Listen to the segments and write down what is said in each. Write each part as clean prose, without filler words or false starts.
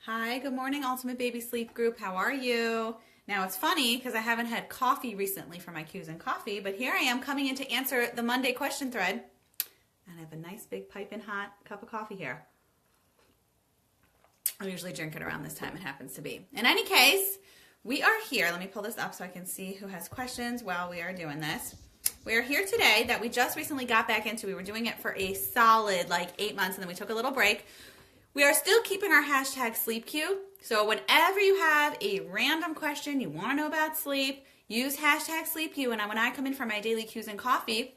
Hi, good morning, Ultimate Baby Sleep Group. How are you? Now, it's funny because I haven't had coffee recently for my Q's and coffee, but here I am coming in to answer the Monday question thread. And I have a nice big piping hot cup of coffee here. I usually drink it around this time. It happens to be. In any case, we are here. Let me pull this up so I can see who has questions while we are doing this. We are here today that we just recently got back into. We were doing it for a solid 8 months and then we took a little break. We are still keeping our hashtag sleep queue. So whenever you have a random question you want to know about sleep, use hashtag sleep queue. And when I come in for my daily Q's and coffee,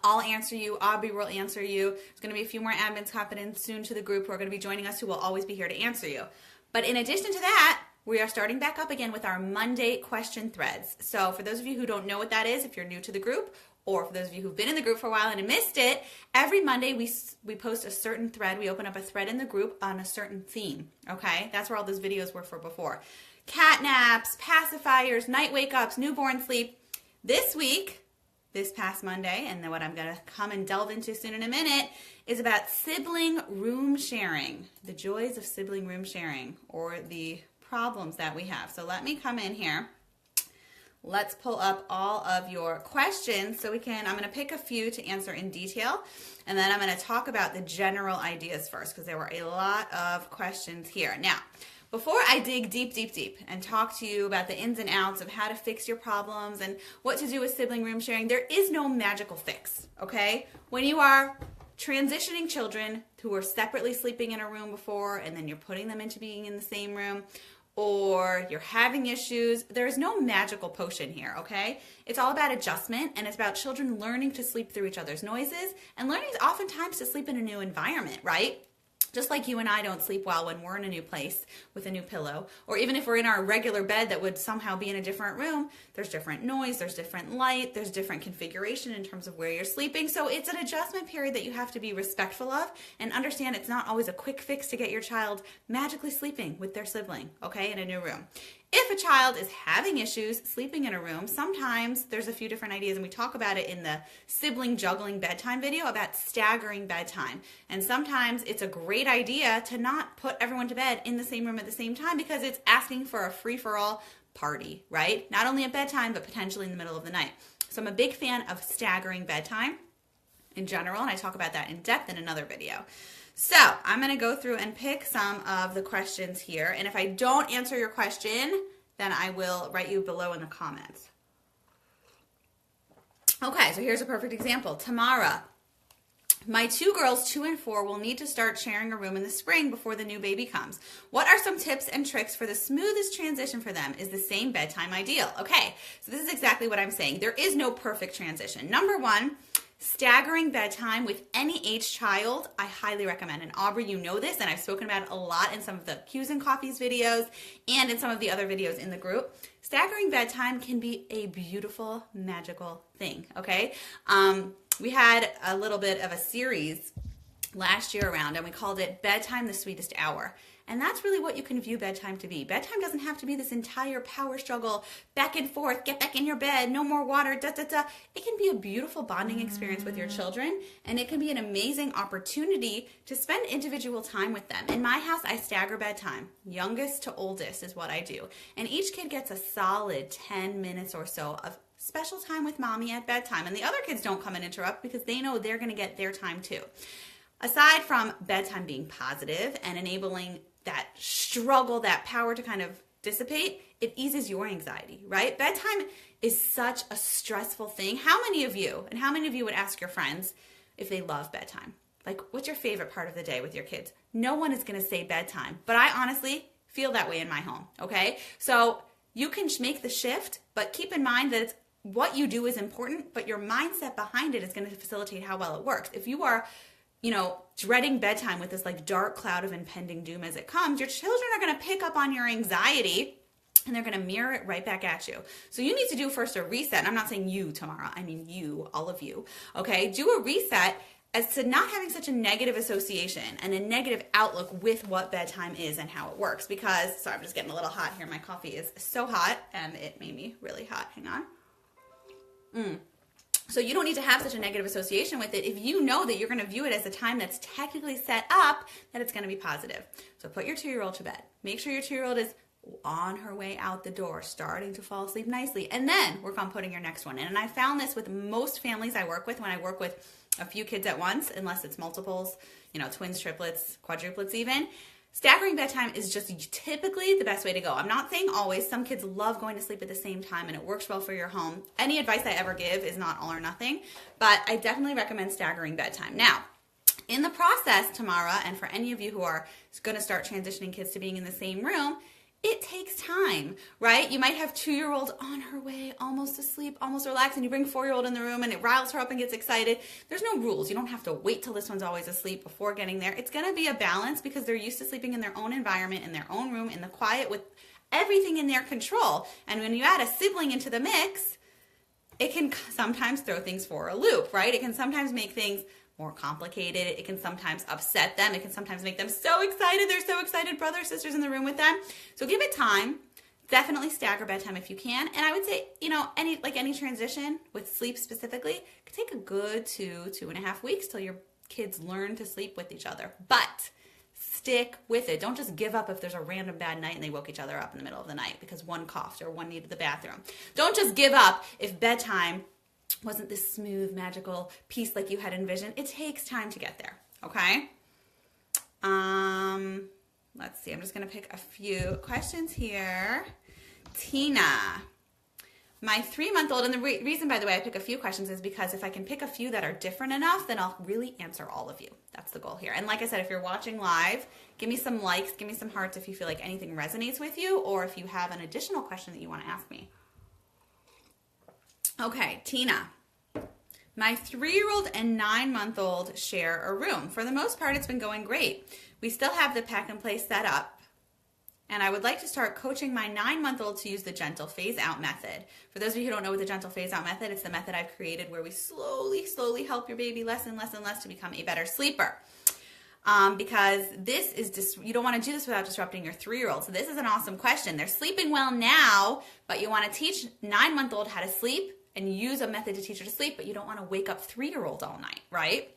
I'll answer you. Aubrey will answer you. There's going to be a few more admins hopping in soon to the group who are going to be joining us who will always be here to answer you. But in addition to that, we are starting back up again with our Monday question threads. So for those of you who don't know what that is, if you're new to the group, or for those of you who've been in the group for a while and missed it, every Monday we post a certain thread. We open up a thread in the group on a certain theme, okay? That's where all those videos were for before. Cat naps, pacifiers, night wake-ups, newborn sleep. This week, this past Monday, and then what I'm going to come and delve into soon in a minute, is about sibling room sharing, the joys of sibling room sharing, or the problems that we have. So let me come in here. Let's pull up all of your questions so I'm going to pick a few to answer in detail, and then I'm going to talk about the general ideas first because there were a lot of questions here. Now, before I dig deep and talk to you about the ins and outs of how to fix your problems and what to do with sibling room sharing, there is no magical fix, okay? When you are transitioning children who were separately sleeping in a room before and then you're putting them into being in the same room, or you're having issues, there's no magical potion here, okay? It's all about adjustment, and it's about children learning to sleep through each other's noises and learning oftentimes to sleep in a new environment, right? Just like you and I don't sleep well when we're in a new place with a new pillow, or even if we're in our regular bed that would somehow be in a different room, there's different noise, there's different light, there's different configuration in terms of where you're sleeping. So it's an adjustment period that you have to be respectful of and understand it's not always a quick fix to get your child magically sleeping with their sibling, okay, in a new room. If a child is having issues sleeping in a room, sometimes there's a few different ideas, and we talk about it in the sibling juggling bedtime video about staggering bedtime. And sometimes it's a great idea to not put everyone to bed in the same room at the same time because it's asking for a free-for-all party, right? Not only at bedtime, but potentially in the middle of the night. So I'm a big fan of staggering bedtime in general, and I talk about that in depth in another video. So I'm going to go through and pick some of the questions here. And if I don't answer your question, then I will write you below in the comments. Okay, so here's a perfect example. Tamara, my two girls, 2 and 4, will need to start sharing a room in the spring before the new baby comes. What are some tips and tricks for the smoothest transition for them? Is the same bedtime ideal? Okay, so this is exactly what I'm saying. There is no perfect transition. Number one, staggering bedtime with any age child, I highly recommend. And Aubrey, you know this, and I've spoken about it a lot in some of the Q's and Coffees videos and in some of the other videos in the group. Staggering bedtime can be a beautiful, magical thing, okay? We had a little bit of a series last year around, and we called it Bedtime, the Sweetest Hour. And that's really what you can view bedtime to be. Bedtime doesn't have to be this entire power struggle, back and forth, get back in your bed, no more water, da-da-da. It can be a beautiful bonding experience with your children, and it can be an amazing opportunity to spend individual time with them. In my house, I stagger bedtime. Youngest to oldest is what I do. And each kid gets a solid 10 minutes or so of special time with mommy at bedtime. And the other kids don't come and interrupt because they know they're going to get their time too. Aside from bedtime being positive and enabling that struggle, that power to kind of dissipate, it eases your anxiety, right? Bedtime is such a stressful thing. How many of you would ask your friends if they love bedtime? Like, what's your favorite part of the day with your kids? No one is going to say bedtime, but I honestly feel that way in my home, okay? So you can make the shift, but keep in mind that what you do is important, but your mindset behind it is going to facilitate how well it works. If you are dreading bedtime with this dark cloud of impending doom as it comes, your children are going to pick up on your anxiety and they're going to mirror it right back at you. So you need to do first a reset. And I'm not saying you, Tamara. I mean you, all of you. Okay? Do a reset as to not having such a negative association and a negative outlook with what bedtime is and how it works. Because, sorry, I'm just getting a little hot here. My coffee is so hot and it made me really hot. Hang on. So you don't need to have such a negative association with it if you know that you're going to view it as a time that's technically set up, that it's going to be positive. So put your 2-year-old to bed. Make sure your 2-year-old is on her way out the door, starting to fall asleep nicely, and then work on putting your next one in. And I found this with most families I work with when I work with a few kids at once, unless it's multiples, twins, triplets, quadruplets even. Staggering bedtime is just typically the best way to go. I'm not saying always. Some kids love going to sleep at the same time and it works well for your home. Any advice I ever give is not all or nothing, but I definitely recommend staggering bedtime. Now, in the process, Tamara, and for any of you who are going to start transitioning kids to being in the same room, it takes time, right? You might have 2-year-old on her way, almost asleep, almost relaxed, and you bring 4-year-old in the room and it riles her up and gets excited. There's no rules. You don't have to wait till this one's always asleep before getting there. It's going to be a balance because they're used to sleeping in their own environment, in their own room, in the quiet, with everything in their control. And when you add a sibling into the mix, it can sometimes throw things for a loop, right? It can sometimes make things more complicated. It can sometimes upset them. It can sometimes make them so excited. They're so excited, brothers, sisters in the room with them. So give it time. Definitely stagger bedtime if you can. And I would say, any transition with sleep specifically, it could take a good 2.5 weeks till your kids learn to sleep with each other. But stick with it. Don't just give up if there's a random bad night and they woke each other up in the middle of the night because one coughed or one needed the bathroom. Don't just give up if bedtime wasn't this smooth, magical piece like you had envisioned. It takes time to get there, okay? Let's see. I'm just going to pick a few questions here. Tina, my 3-month-old, and the reason, by the way, I pick a few questions is because if I can pick a few that are different enough, then I'll really answer all of you. That's the goal here. And like I said, if you're watching live, give me some likes, give me some hearts if you feel like anything resonates with you, or if you have an additional question that you want to ask me. Okay, Tina. My 3-year-old and 9-month-old share a room. For the most part, it's been going great. We still have the pack and play set up, and I would like to start coaching my 9-month-old to use the gentle phase-out method. For those of you who don't know what the gentle phase-out method, it's the method I've created where we slowly help your baby less and less to become a better sleeper. Because this is you don't want to do this without disrupting your 3-year-old. So this is an awesome question. They're sleeping well now, but you want to teach 9-month-old how to sleep and use a method to teach her to sleep, but you don't want to wake up 3-year-old all night, right?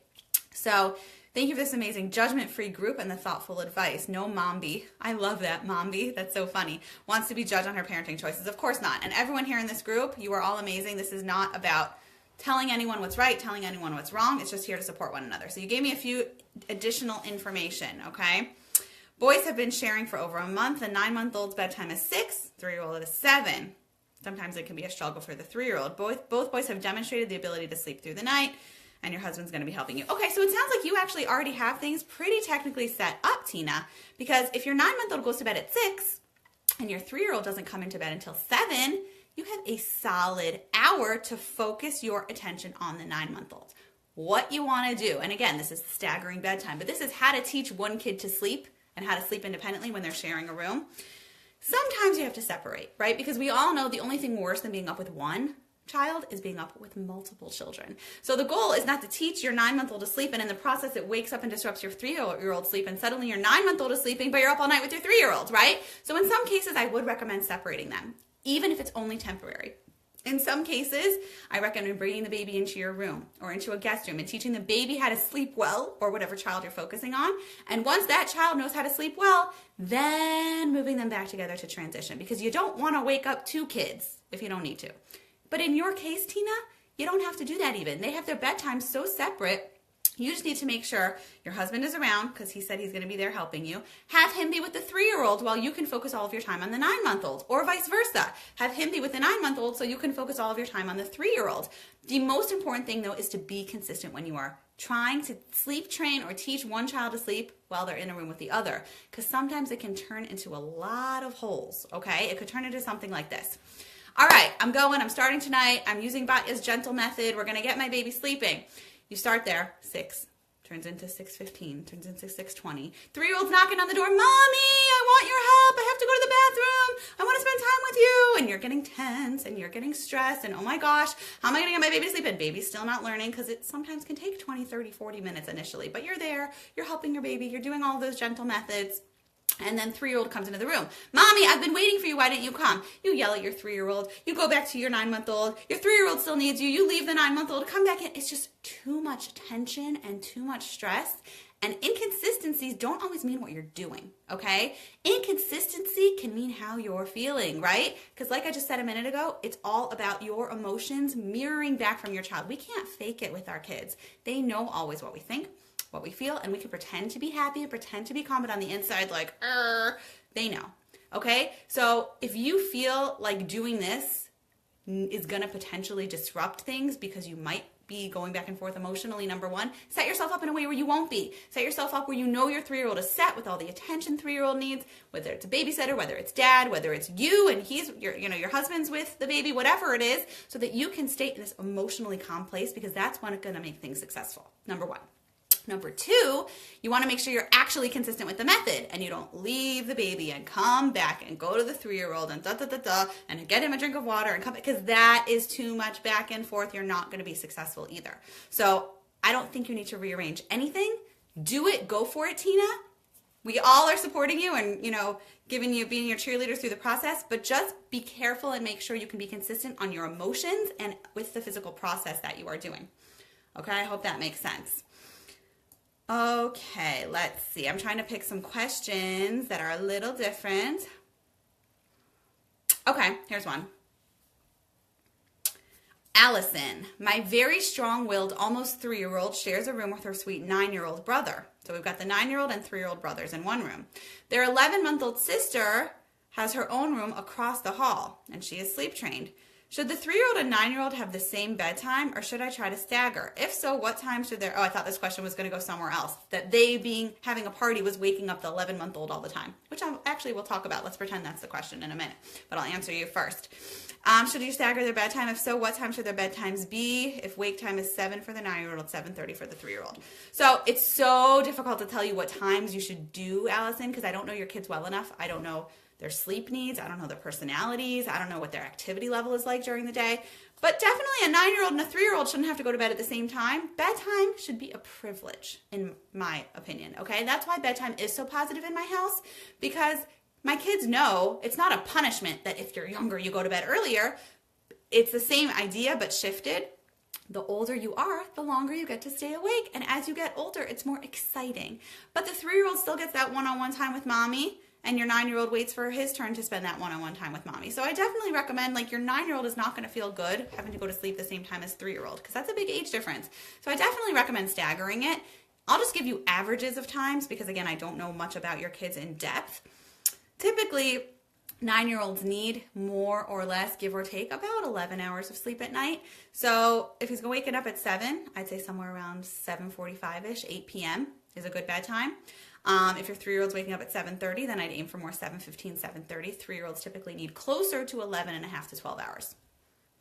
So thank you for this amazing judgment-free group and the thoughtful advice. No Mombi. I love that, Mombi. That's so funny. Wants to be judged on her parenting choices. Of course not. And everyone here in this group, you are all amazing. This is not about telling anyone what's right, telling anyone what's wrong. It's just here to support one another. So you gave me a few additional information, okay? Boys have been sharing for over a month. The 9-month-old's bedtime is 6, 3-year-old is 7. Sometimes it can be a struggle for the 3-year-old. Both boys have demonstrated the ability to sleep through the night, and your husband's going to be helping you. Okay, so it sounds like you actually already have things pretty technically set up, Tina, because if your 9-month-old goes to bed at 6 and your 3-year-old doesn't come into bed until 7, you have a solid hour to focus your attention on the 9-month-old. What you want to do, and again, this is staggering bedtime, but this is how to teach one kid to sleep and how to sleep independently when they're sharing a room. Sometimes you have to separate, right? Because we all know the only thing worse than being up with one child is being up with multiple children. So the goal is not to teach your 9-month-old to sleep, and in the process it wakes up and disrupts your 3-year-old sleep, and suddenly your 9-month-old is sleeping, but you're up all night with your 3-year-old, right? So in some cases, I would recommend separating them, even if it's only temporary. In some cases, I recommend bringing the baby into your room or into a guest room and teaching the baby how to sleep well, or whatever child you're focusing on. And once that child knows how to sleep well, then moving them back together to transition, because you don't want to wake up 2 kids if you don't need to. But in your case, Tina, you don't have to do that even. They have their bedtime so separate. You just need to make sure your husband is around, because he said he's going to be there helping you. Have him be with the 3-year-old while you can focus all of your time on the 9-month-old, or vice versa. Have him be with the 9-month-old so you can focus all of your time on the 3-year-old. The most important thing, though, is to be consistent when you are trying to sleep train or teach one child to sleep while they're in a room with the other, because sometimes it can turn into a lot of holes, okay? It could turn into something like this. All right, I'm starting tonight. I'm using Batya's gentle method. We're going to get my baby sleeping. You start there, 6, turns into 6:15, turns into 6:20. 3-year-old's knocking on the door, Mommy, I want your help. I have to go to the bathroom. I want to spend time with you. And you're getting tense and you're getting stressed. And oh my gosh, how am I going to get my baby to sleep? And baby's still not learning, because it sometimes can take 20, 30, 40 minutes initially. But you're there, you're helping your baby, you're doing all those gentle methods. And then 3-year-old comes into the room. Mommy, I've been waiting for you. Why didn't you come? You yell at your 3-year-old. You go back to your 9-month-old. Your 3-year-old still needs you. You leave the 9-month-old. Come back in. It's just too much tension and too much stress. And inconsistencies don't always mean what you're doing, okay? Inconsistency can mean how you're feeling, right? Because like I just said a minute ago, it's all about your emotions mirroring back from your child. We can't fake it with our kids. They know always what we think, what we feel, and we can pretend to be happy and pretend to be calm, but on the inside, like, they know, okay? So if you feel like doing this is gonna potentially disrupt things because you might be going back and forth emotionally, number one, set yourself up in a way where you won't be. Set yourself up where you know your 3-year-old is set with all the attention 3-year-old needs, whether it's a babysitter, whether it's dad, whether it's you and your husband's with the baby, whatever it is, so that you can stay in this emotionally calm place, because that's when it's gonna make things successful, number one. Number two, you want to make sure you're actually consistent with the method and you don't leave the baby and come back and go to the 3-year-old and and get him a drink of water and come, because that is too much back and forth. You're not going to be successful either. So I don't think you need to rearrange anything. Do it. Go for it, Tina. We all are supporting you and, being your cheerleaders through the process, but just be careful and make sure you can be consistent on your emotions and with the physical process that you are doing. Okay. I hope that makes sense. Okay, let's see. I'm trying to pick some questions that are a little different. Okay, here's one. Allison, my very strong-willed, almost 3-year-old shares a room with her sweet 9-year-old brother. So we've got the 9-year-old and 3-year-old brothers in one room. Their 11-month-old sister has her own room across the hall, and she is sleep trained. Should the 3-year-old and 9-year-old have the same bedtime, or should I try to stagger? If so, what time should their... Oh, I thought this question was going to go somewhere else. That they having a party was waking up the 11-month-old all the time, which we'll talk about. Let's pretend that's the question in a minute, but I'll answer you first. Should you stagger their bedtime? If so, what time should their bedtimes be? If wake time is 7 for the 9-year-old, 7:30 for the 3-year-old. So it's so difficult to tell you what times you should do, Allison, because I don't know your kids well enough. I don't know their sleep needs. I don't know their personalities. I don't know what their activity level is like during the day. But definitely a 9-year-old and a 3-year-old shouldn't have to go to bed at the same time. Bedtime should be a privilege, in my opinion, okay? That's why bedtime is so positive in my house, because my kids know it's not a punishment that if you're younger, you go to bed earlier. It's the same idea, but shifted. The older you are, the longer you get to stay awake. And as you get older, it's more exciting. But the 3-year-old still gets that one-on-one time with mommy, and your 9-year-old waits for his turn to spend that one-on-one time with mommy. So I definitely recommend, your 9-year-old is not going to feel good having to go to sleep the same time as 3-year-old, because that's a big age difference. So I definitely recommend staggering it. I'll just give you averages of times, because again, I don't know much about your kids in depth. Typically, 9-year-olds need more or less, give or take, about 11 hours of sleep at night. So if he's waking up at 7, I'd say somewhere around 7:45-ish, 8 p.m. is a good bedtime. If your 3-year-old's waking up at 7:30, then I'd aim for more 7:15, 7:30. 3-year-olds typically need closer to 11 and a half to 12 hours.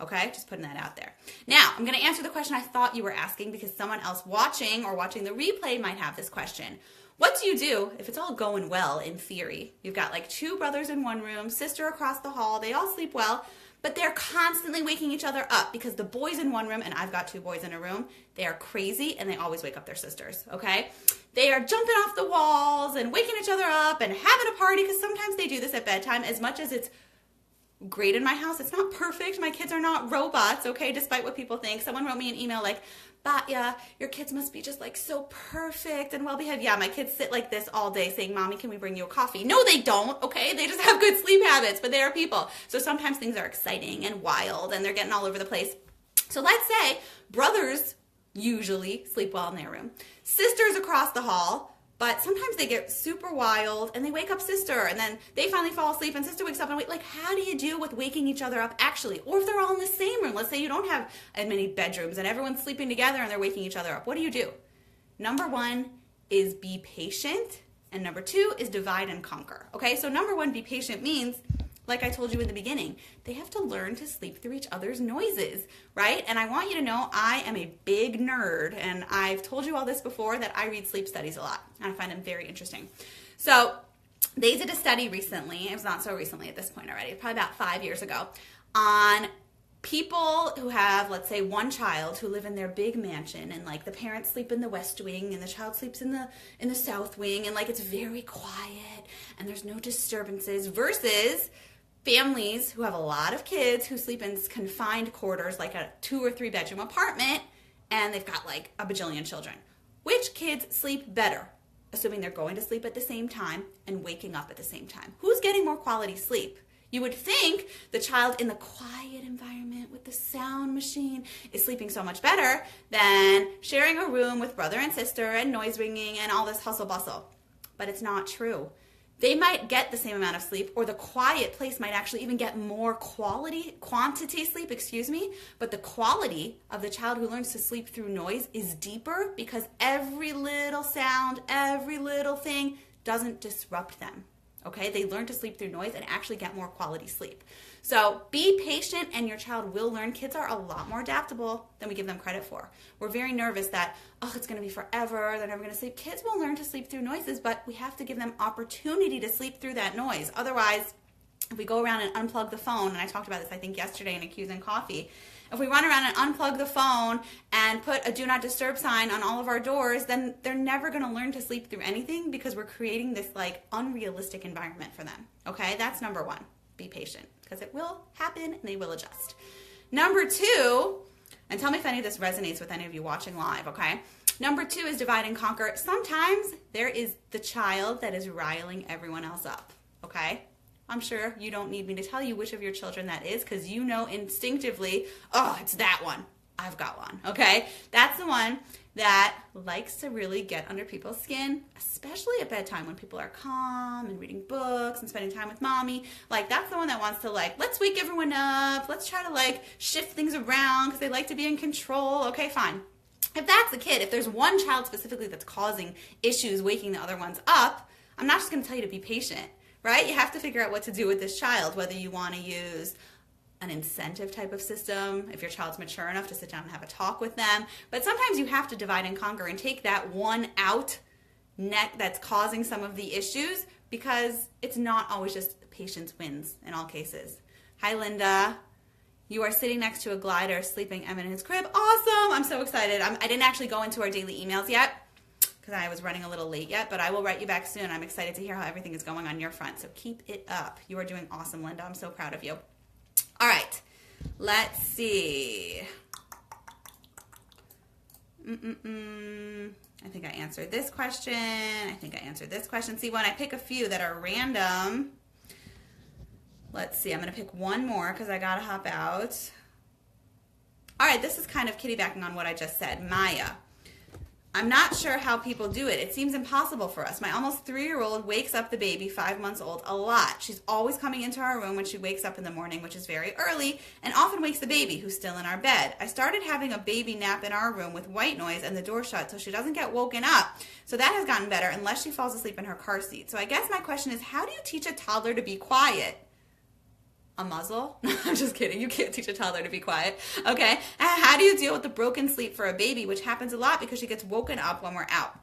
Okay, just putting that out there. Now, I'm going to answer the question I thought you were asking, because someone else watching the replay might have this question. What do you do if it's all going well in theory? You've got 2 brothers in one room, sister across the hall, they all sleep well, but they're constantly waking each other up because the boys in one room, and I've got 2 boys in a room, they are crazy and they always wake up their sisters, okay? They are jumping off the walls and waking each other up and having a party, because sometimes they do this at bedtime. As much as it's great in my house, it's not perfect. My kids are not robots, okay, despite what people think. Someone wrote me an email Batya, your kids must be just so perfect and well-behaved. Yeah, my kids sit like this all day saying, Mommy, can we bring you a coffee? No, they don't, okay? They just have good sleep habits, but they are people. So sometimes things are exciting and wild and they're getting all over the place. So let's say brothers usually sleep well in their room. Sisters across the hall, but sometimes they get super wild and they wake up sister, and then they finally fall asleep and sister wakes up and wait. How do you deal with waking each other up actually? Or if they're all in the same room, let's say you don't have as many bedrooms and everyone's sleeping together and they're waking each other up. What do? Number 1 is be patient, and number 2 is divide and conquer. Okay, so number 1, be patient means, like I told you in the beginning, they have to learn to sleep through each other's noises, right? And I want you to know I am a big nerd, and I've told you all this before, that I read sleep studies a lot, and I find them very interesting. So they did a study recently, it was not so recently at this point already, probably about 5 years ago, on people who have, let's say, one child who live in their big mansion, and like the parents sleep in the west wing and the child sleeps in the south wing, and like it's very quiet and there's no disturbances, versus families who have a lot of kids who sleep in confined quarters, like a 2 or 3 bedroom apartment, and they've got like a bajillion children. Which kids sleep better, assuming they're going to sleep at the same time and waking up at the same time? Who's getting more quality sleep? You would think the child in the quiet environment with the sound machine is sleeping so much better than sharing a room with brother and sister and noise ringing and all this hustle bustle. But it's not true. They might get the same amount of sleep, or the quiet place might actually even get more quantity sleep, but the quality of the child who learns to sleep through noise is deeper because every little sound, every little thing doesn't disrupt them. Okay, they learn to sleep through noise and actually get more quality sleep. So be patient and your child will learn. Kids are a lot more adaptable than we give them credit for. We're very nervous that, oh, it's going to be forever, they're never going to sleep. Kids will learn to sleep through noises, but we have to give them opportunity to sleep through that noise. Otherwise, if we go around and unplug the phone, and I talked about this, I think, yesterday in a Q's and Coffee, if we run around and unplug the phone and put a do not disturb sign on all of our doors, then they're never going to learn to sleep through anything because we're creating this like unrealistic environment for them. Okay, that's number 1. Be patient because it will happen and they will adjust. Number 2, and tell me if any of this resonates with any of you watching live, okay? Number 2 is divide and conquer. Sometimes there is the child that is riling everyone else up, okay? I'm sure you don't need me to tell you which of your children that is because you know instinctively, oh, it's that one. I've got one, okay? That's the one that likes to really get under people's skin, especially at bedtime when people are calm and reading books and spending time with mommy. Like, that's the one that wants to, like, let's wake everyone up. Let's try to, like, shift things around because they like to be in control. Okay, fine. If that's the kid, if there's one child specifically that's causing issues waking the other ones up, I'm not just going to tell you to be patient. Right? You have to figure out what to do with this child, whether you want to use an incentive type of system, if your child's mature enough to sit down and have a talk with them. But sometimes you have to divide and conquer and take that one out that's causing some of the issues because it's not always just patience wins in all cases. Hi, Linda. You are sitting next to a glider sleeping Em in his crib. Awesome. I'm so excited. I didn't actually go into our daily emails yet, because I was running a little late yet, but I will write you back soon. I'm excited to hear how everything is going on your front, so keep it up. You are doing awesome, Linda. I'm so proud of you. All right, let's see. I think I answered this question. See, when I pick a few that are random, let's see. I'm going to pick one more because I got to hop out. All right, this is kind of kiddybacking on what I just said. Maya. I'm not sure how people do it. It seems impossible for us. My almost 3-year-old wakes up the baby, 5 months old, a lot. She's always coming into our room when she wakes up in the morning, which is very early, and often wakes the baby, who's still in our bed. I started having a baby nap in our room with white noise and the door shut so she doesn't get woken up. So that has gotten better unless she falls asleep in her car seat. So I guess my question is, how do you teach a toddler to be quiet? A muzzle? I'm just kidding. You can't teach a toddler to be quiet. Okay. How do you deal with the broken sleep for a baby, which happens a lot because she gets woken up when we're out?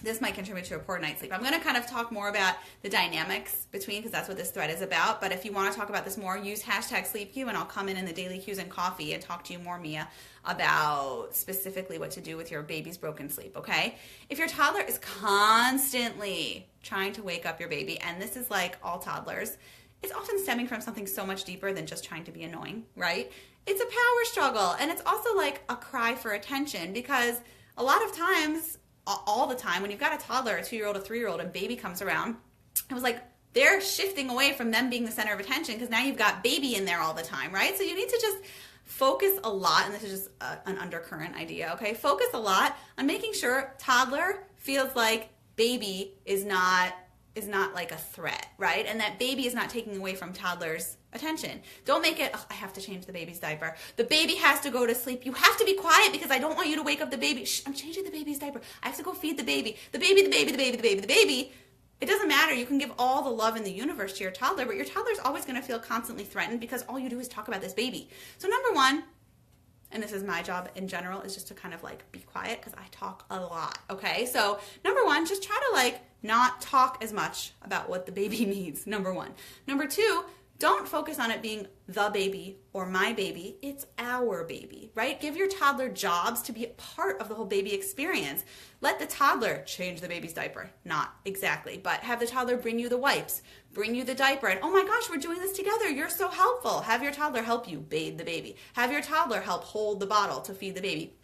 This might contribute to a poor night's sleep. I'm going to kind of talk more about the dynamics between, because that's what this thread is about. But if you want to talk about this more, use #SleepQ, and I'll come in the daily Q's and Coffee and talk to you more, Mia, about specifically what to do with your baby's broken sleep, okay? If your toddler is constantly trying to wake up your baby, and this is like all toddlers, it's often stemming from something so much deeper than just trying to be annoying, right? It's a power struggle, and it's also like a cry for attention, because a lot of times, all the time, when you've got a toddler, a 2-year-old, a 3-year-old, and baby comes around, it was like they're shifting away from them being the center of attention because now you've got baby in there all the time, right? So you need to just focus a lot, and this is just an undercurrent idea, okay? Focus a lot on making sure toddler feels like baby is not like a threat, right? And that baby is not taking away from toddler's attention. Don't make it, oh, I have to change the baby's diaper. The baby has to go to sleep. You have to be quiet because I don't want you to wake up the baby. Shh, I'm changing the baby's diaper. I have to go feed the baby. The baby. It doesn't matter. You can give all the love in the universe to your toddler, but your toddler's always going to feel constantly threatened because all you do is talk about this baby. So number one, and this is my job in general, is just to kind of like be quiet because I talk a lot, okay? So number one, just try to like not talk as much about what the baby needs, number one. Number two, don't focus on it being the baby or my baby. It's our baby, right? Give your toddler jobs to be a part of the whole baby experience. Let the toddler change the baby's diaper. Not exactly, but have the toddler bring you the wipes, bring you the diaper, and oh my gosh, we're doing this together. You're so helpful. Have your toddler help you bathe the baby. Have your toddler help hold the bottle to feed the baby.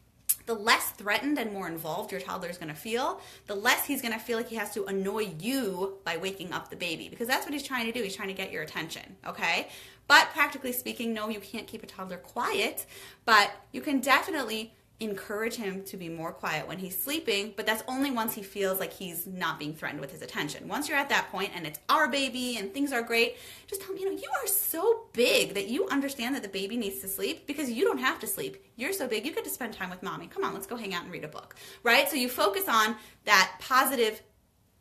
The less threatened and more involved your toddler is going to feel, the less he's going to feel like he has to annoy you by waking up the baby, because that's what he's trying to do. He's trying to get your attention, okay? But practically speaking, no, you can't keep a toddler quiet, but you can definitely encourage him to be more quiet when he's sleeping, but that's only once he feels like he's not being threatened with his attention. Once you're at that point and it's our baby and things are great, just tell him, you are so big that you understand that the baby needs to sleep because you don't have to sleep. You're so big, you get to spend time with mommy. Come on, let's go hang out and read a book, right? So you focus on that positive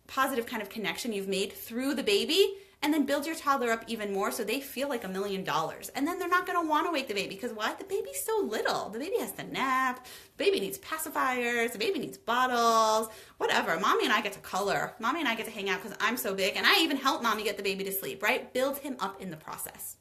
kind of connection you've made through the baby, and then build your toddler up even more so they feel like $1 million. And then they're not going to want to wake the baby because what? The baby's so little. The baby has to nap. The baby needs pacifiers. The baby needs bottles, whatever. Mommy and I get to color. Mommy and I get to hang out because I'm so big. And I even help mommy get the baby to sleep, right? Build him up in the process.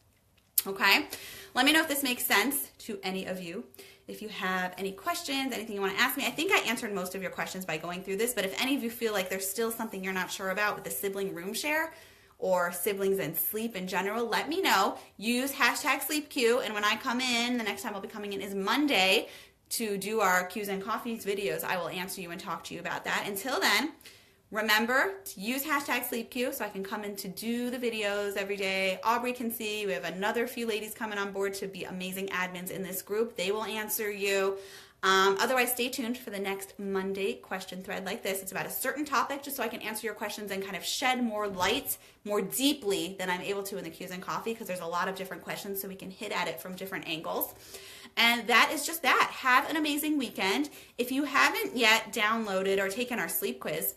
Okay? Let me know if this makes sense to any of you. If you have any questions, anything you want to ask me, I think I answered most of your questions by going through this. But if any of you feel like there's still something you're not sure about with the sibling room share, or siblings and sleep in general, let me know. Use #SleepQ, and when I come in, the next time I'll be coming in is Monday to do our Q's and Coffees videos. I will answer you and talk to you about that. Until then, remember to use #SleepQ so I can come in to do the videos every day. Aubrey can see. We have another few ladies coming on board to be amazing admins in this group. They will answer you. Otherwise, stay tuned for the next Monday question thread like this. It's about a certain topic just so I can answer your questions and kind of shed more light more deeply than I'm able to in the Q's and Coffee, because there's a lot of different questions so we can hit at it from different angles. And that is just that. Have an amazing weekend. If you haven't yet downloaded or taken our sleep quiz,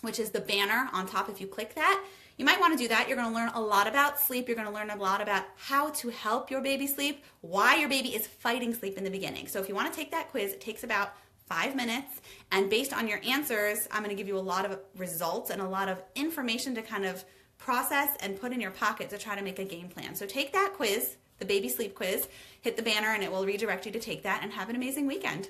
which is the banner on top, if you click that, you might want to do that. You're going to learn a lot about sleep. You're going to learn a lot about how to help your baby sleep, why your baby is fighting sleep in the beginning. So if you want to take that quiz, it takes about 5 minutes. And based on your answers, I'm going to give you a lot of results and a lot of information to kind of process and put in your pocket to try to make a game plan. So take that quiz, the baby sleep quiz, hit the banner, and it will redirect you to take that, and have an amazing weekend.